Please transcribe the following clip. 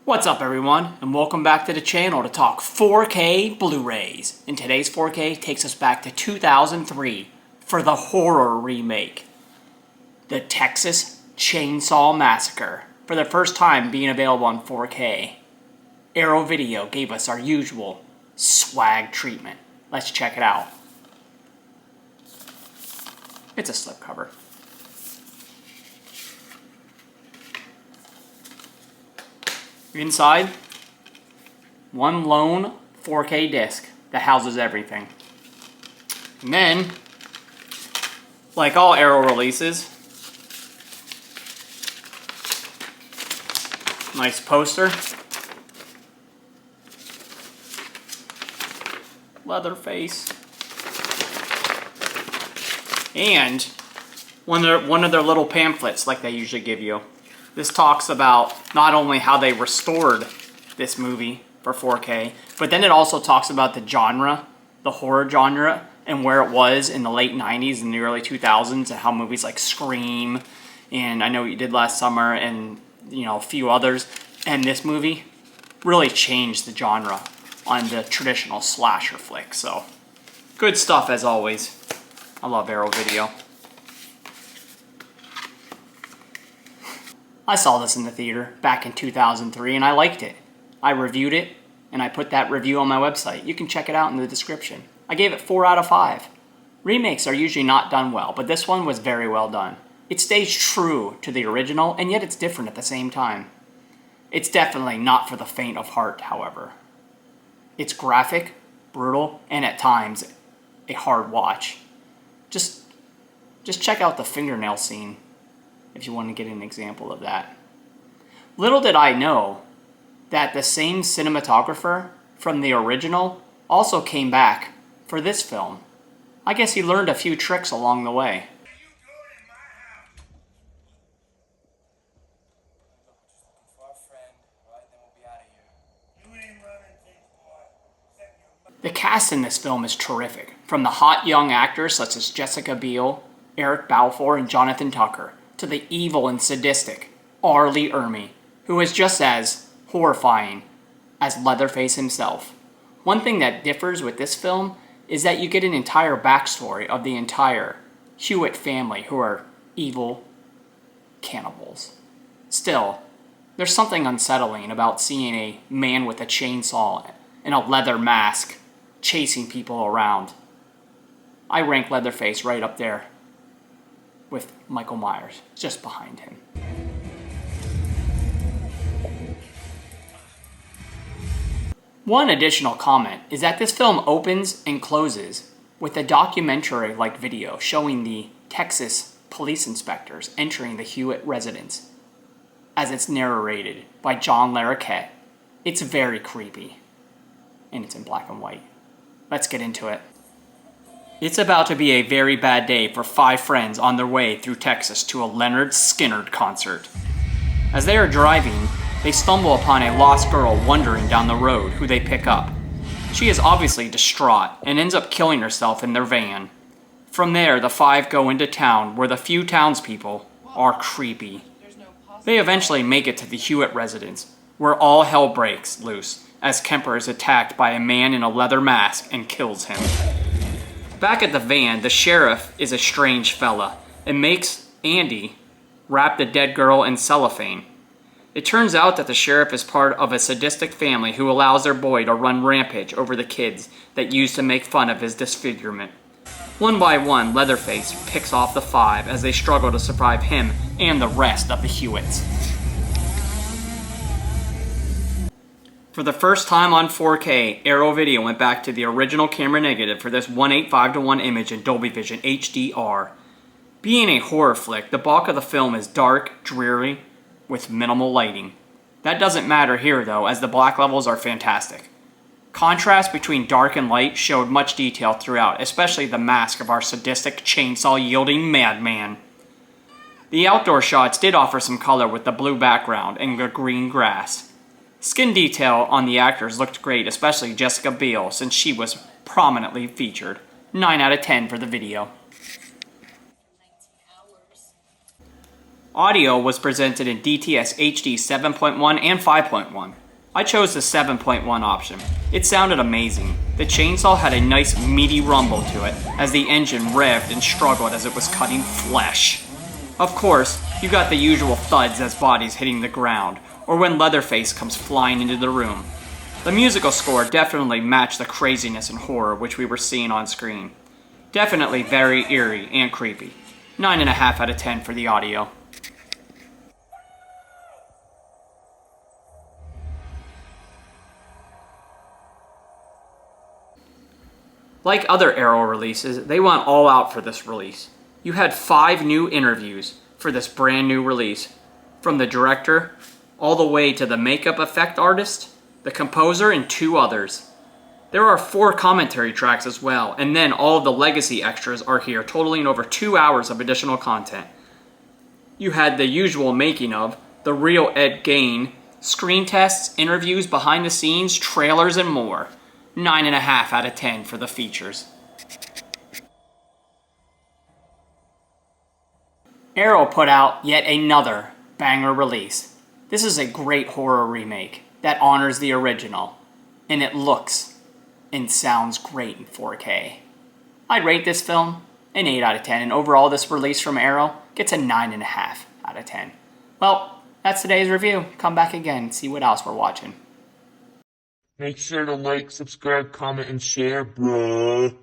What's up everyone, and welcome back to the channel to talk 4K Blu-rays. And today's 4K takes us back to 2003 for the horror remake. The Texas Chainsaw Massacre, for the first time being available on 4K. Arrow Video gave us our usual swag treatment. Let's check it out. It's a slipcover. Inside, one lone 4K disc that houses everything. And then, like all Arrow releases, nice poster, Leatherface, and one of their little pamphlets like they usually give you. This talks about not only how they restored this movie for 4K, but then it also talks about the genre, the horror genre, and where it was in the late 90s and the early 2000s, and how movies like Scream, and I Know What You Did Last Summer, and a few others, and this movie really changed the genre on the traditional slasher flick. So, good stuff as always. I love Arrow Video. I saw this in the theater back in 2003 and I liked it. I reviewed it and I put that review on my website. You can check it out in the description. I gave it 4 out of 5. Remakes are usually not done well, but this one was very well done. It stays true to the original and yet it's different at the same time. It's definitely not for the faint of heart, however. It's graphic, brutal, and at times a hard watch. Just check out the fingernail scene if you want to get an example of that. Little did I know that the same cinematographer from the original also came back for this film. I guess he learned a few tricks along the way. The cast in this film is terrific, from the hot young actors such as Jessica Biel, Eric Balfour, and Jonathan Tucker, to the evil and sadistic R. Lee Ermey, who is just as horrifying as Leatherface himself. One thing that differs with this film is that you get an entire backstory of the entire Hewitt family, who are evil cannibals. Still, there's something unsettling about seeing a man with a chainsaw and a leather mask chasing people around. I rank Leatherface right up there with Michael Myers, just behind him. One additional comment is that this film opens and closes with a documentary-like video showing the Texas police inspectors entering the Hewitt residence, as it's narrated by John Larroquette. It's very creepy, and it's in black and white. Let's get into it. It's about to be a very bad day for 5 friends on their way through Texas to a Leonard Skinner concert. As they are driving, they stumble upon a lost girl wandering down the road who they pick up. She is obviously distraught and ends up killing herself in their van. From there, the 5 go into town where the few townspeople are creepy. They eventually make it to the Hewitt residence, where all hell breaks loose as Kemper is attacked by a man in a leather mask and kills him. Back at the van, the sheriff is a strange fella and makes Andy wrap the dead girl in cellophane. It turns out that the sheriff is part of a sadistic family who allows their boy to run rampage over the kids that used to make fun of his disfigurement. One by one, Leatherface picks off the 5 as they struggle to survive him and the rest of the Hewitts. For the first time on 4K, Arrow Video went back to the original camera negative for this 1:8:5:1 image in Dolby Vision HDR. Being a horror flick, the bulk of the film is dark, dreary, with minimal lighting. That doesn't matter here though, as the black levels are fantastic. Contrast between dark and light showed much detail throughout, especially the mask of our sadistic chainsaw-yielding madman. The outdoor shots did offer some color with the blue background and the green grass. Skin detail on the actors looked great, especially Jessica Biel, since she was prominently featured. 9 out of 10 for the video. Audio was presented in DTS HD 7.1 and 5.1. I chose the 7.1 option. It sounded amazing. The chainsaw had a nice meaty rumble to it as the engine revved and struggled as it was cutting flesh. Of course, you got the usual thuds as bodies hitting the ground, or when Leatherface comes flying into the room. The musical score definitely matched the craziness and horror which we were seeing on screen. Definitely very eerie and creepy. 9.5 out of 10 for the audio. Like other Arrow releases, they went all out for this release. You had 5 new interviews for this brand new release, from the director all the way to the makeup effect artist, the composer, and 2 others. There are 4 commentary tracks as well, and then all of the legacy extras are here, totaling over 2 hours of additional content. You had the usual making of, the real Ed Gein, screen tests, interviews, behind the scenes, trailers, and more. 9.5 out of 10 for the features. Arrow put out yet another banger release. This is a great horror remake that honors the original, and it looks and sounds great in 4K. I'd rate this film an 8 out of 10, and overall this release from Arrow gets a 9.5 out of 10. Well, that's today's review. Come back again and see what else we're watching. Make sure to like, subscribe, comment, and share, bruh.